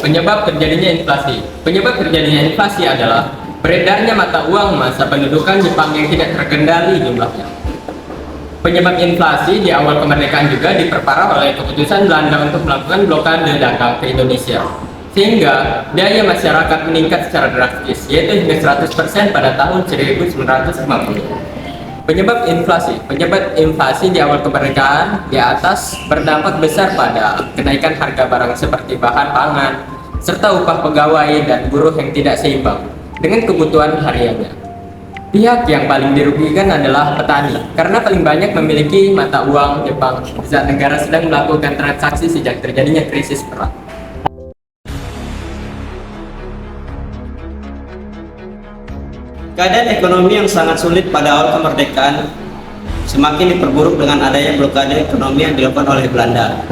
Penyebab terjadinya inflasi. Penyebab terjadinya inflasi adalah beredarnya mata uang masa pendudukan Jepang yang tidak terkendali jumlahnya. Penyebab inflasi di awal kemerdekaan juga diperparah oleh keputusan Belanda untuk melakukan blokade dagang ke Indonesia. Sehingga daya masyarakat meningkat secara drastis, yaitu hingga 100% pada tahun 1950. Penyebab inflasi di awal kemerdekaan di atas berdampak besar pada kenaikan harga barang seperti bahan pangan, serta upah pegawai dan buruh yang tidak seimbang dengan kebutuhan hariannya. Pihak yang paling dirugikan adalah petani, karena paling banyak memiliki mata uang Jepang saat negara sedang melakukan transaksi sejak terjadinya krisis perang. Keadaan ekonomi yang sangat sulit pada awal kemerdekaan semakin diperburuk dengan adanya blokade ekonomi yang dilakukan oleh Belanda.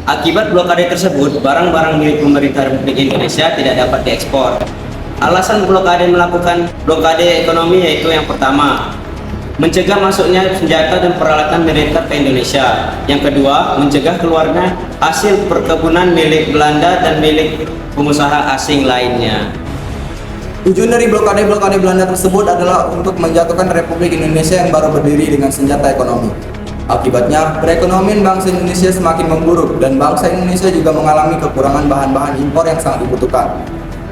Akibat blokade tersebut, barang-barang milik pemerintah Republik Indonesia tidak dapat diekspor. Alasan melakukan blokade ekonomi yaitu yang pertama, mencegah masuknya senjata dan peralatan militer ke Indonesia. Yang kedua, mencegah keluarnya hasil perkebunan milik Belanda dan milik pengusaha asing lainnya. Tujuan dari blokade Belanda tersebut adalah untuk menjatuhkan Republik Indonesia yang baru berdiri dengan senjata ekonomi. Akibatnya, perekonomian bangsa Indonesia semakin memburuk dan bangsa Indonesia juga mengalami kekurangan bahan-bahan impor yang sangat dibutuhkan.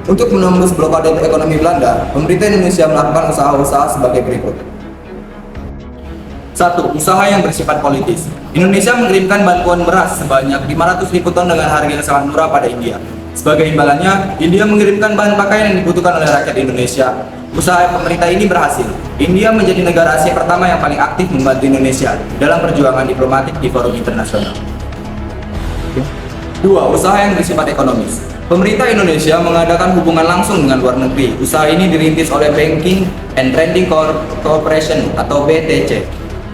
Untuk menembus blokade ekonomi Belanda, pemerintah Indonesia melakukan usaha-usaha sebagai berikut. 1. Usaha yang bersifat politis. Indonesia mengirimkan bantuan beras sebanyak 500.000 ton dengan harga yang sangat murah pada India. Sebagai imbalannya, India mengirimkan bahan pakaian yang dibutuhkan oleh rakyat Indonesia. Usaha pemerintah ini berhasil. India menjadi negara Asia pertama yang paling aktif membantu Indonesia dalam perjuangan diplomatik di forum internasional. 2. Usaha yang bersifat ekonomis. Pemerintah Indonesia mengadakan hubungan langsung dengan luar negeri. Usaha ini dirintis oleh Banking and Trading Corporation atau BTC.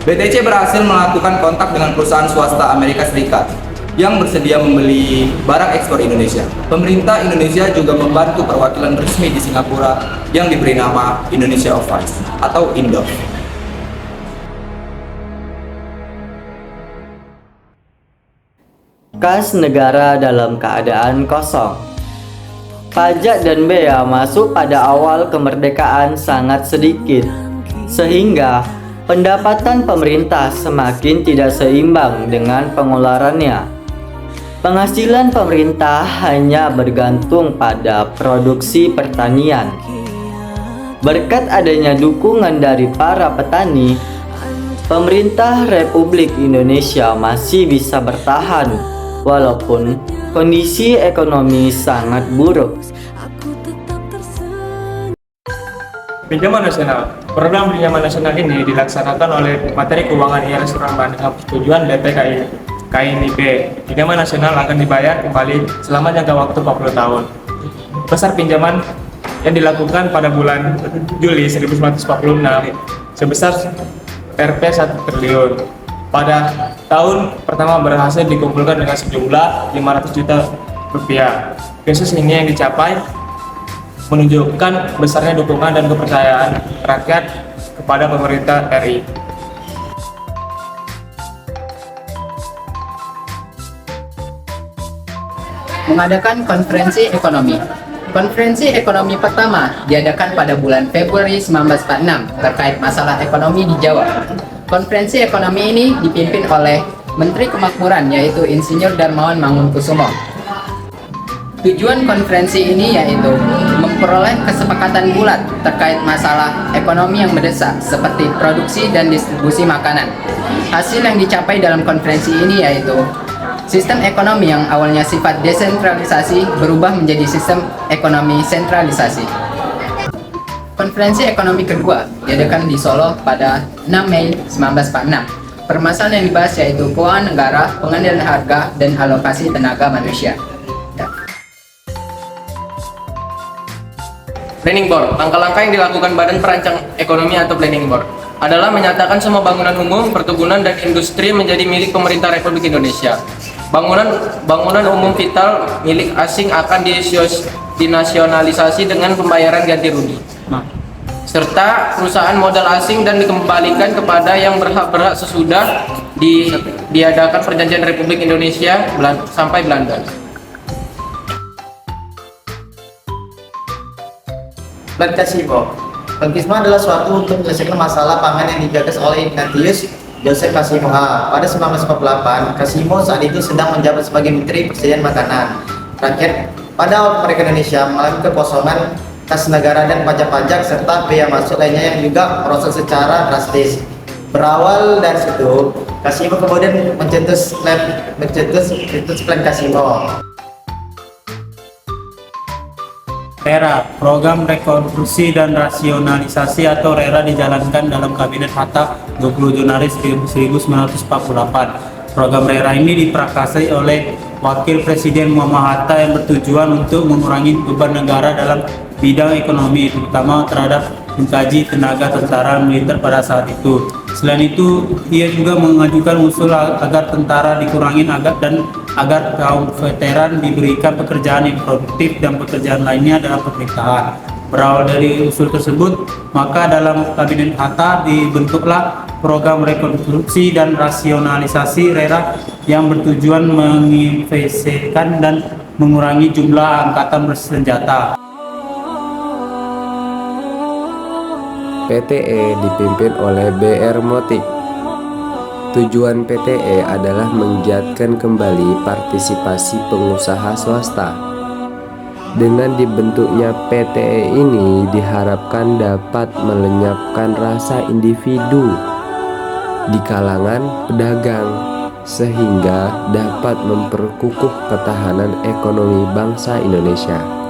BTC berhasil melakukan kontak dengan perusahaan swasta Amerika Serikat yang bersedia membeli barang ekspor Indonesia. Pemerintah Indonesia juga membantu perwakilan resmi di Singapura yang diberi nama Indonesia Office atau INDOF. Kas negara dalam keadaan kosong. Pajak dan bea masuk pada awal kemerdekaan sangat sedikit, sehingga pendapatan pemerintah semakin tidak seimbang dengan pengeluarannya. Penghasilan pemerintah hanya bergantung pada produksi pertanian. Berkat adanya dukungan dari para petani, pemerintah Republik Indonesia masih bisa bertahan walaupun kondisi ekonomi sangat buruk. Pinjaman nasional. Program pinjaman nasional ini dilaksanakan oleh Materi Keuangan IAS Ramban dengan persetujuan KINIB. Pinjaman nasional akan dibayar kembali selama jangka waktu 40 tahun. Besar pinjaman yang dilakukan pada bulan Juli 1946 sebesar Rp 1 triliun. Pada tahun pertama berhasil dikumpulkan dengan sejumlah 500 juta rupiah. Kasus ini yang dicapai menunjukkan besarnya dukungan dan kepercayaan rakyat kepada pemerintah RI. Mengadakan konferensi ekonomi. Konferensi ekonomi pertama diadakan pada bulan Februari 1946 terkait masalah ekonomi di Jawa. Konferensi ekonomi ini dipimpin oleh Menteri Kemakmuran yaitu Insinyur Darmawan Mangunkusumo. Tujuan konferensi ini yaitu memperoleh kesepakatan bulat terkait masalah ekonomi yang mendesak seperti produksi dan distribusi makanan. Hasil yang dicapai dalam konferensi ini yaitu sistem ekonomi yang awalnya sifat desentralisasi berubah menjadi sistem ekonomi sentralisasi. Konferensi ekonomi kedua diadakan di Solo pada 6 Mei 1946. Permasalahan yang dibahas yaitu keuangan negara, pengendalian harga, dan alokasi tenaga manusia. Planning Board. Langkah-langkah yang dilakukan Badan Perancang Ekonomi atau Planning Board adalah menyatakan semua bangunan umum, perkebunan, dan industri menjadi milik pemerintah Republik Indonesia. Bangunan umum vital milik asing akan dinasionalisasi dengan pembayaran ganti rugi, serta perusahaan modal asing dan dikembalikan kepada yang berhak sesudah diadakan Perjanjian Republik Indonesia sampai Belanda. Plan Casimo. Plan Casimo adalah suatu untuk menyelesaikan masalah pangan yang digagas oleh Ignatius Joseph Casimo A. Pada 1948, Casimo saat itu sedang menjabat sebagai Menteri Persediaan Makanan Rakyat. Pada awal kemerdekaan Indonesia mengalami kekosongan kas negara dan pajak-pajak serta biaya masuk lainnya yang juga merosot secara drastis. Berawal dari situ, Casimo kemudian mencetus Plan Casimo. RERA, Program Rekonstruksi dan Rasionalisasi atau RERA dijalankan dalam Kabinet Hatta 20 Januari 1948. Program RERA ini diprakarsai oleh Wakil Presiden Muhammad Hatta yang bertujuan untuk mengurangi beban negara dalam bidang ekonomi, terutama terhadap mengkaji tenaga tentara militer pada saat itu. Selain itu, ia juga mengajukan usul agar tentara dikurangin agar kaum veteran diberikan pekerjaan yang produktif dan pekerjaan lainnya dalam pemerintahan. Berawal dari usul tersebut, maka dalam Kabinet Hatta dibentuklah Program Rekonstruksi dan Rasionalisasi RERA yang bertujuan menginvestasikan dan mengurangi jumlah angkatan bersenjata. PTE dipimpin oleh B.R. Motik. Tujuan PTE adalah menggiatkan kembali partisipasi pengusaha swasta. Dengan dibentuknya PTE ini diharapkan dapat melenyapkan rasa individu di kalangan pedagang sehingga dapat memperkukuh ketahanan ekonomi bangsa Indonesia.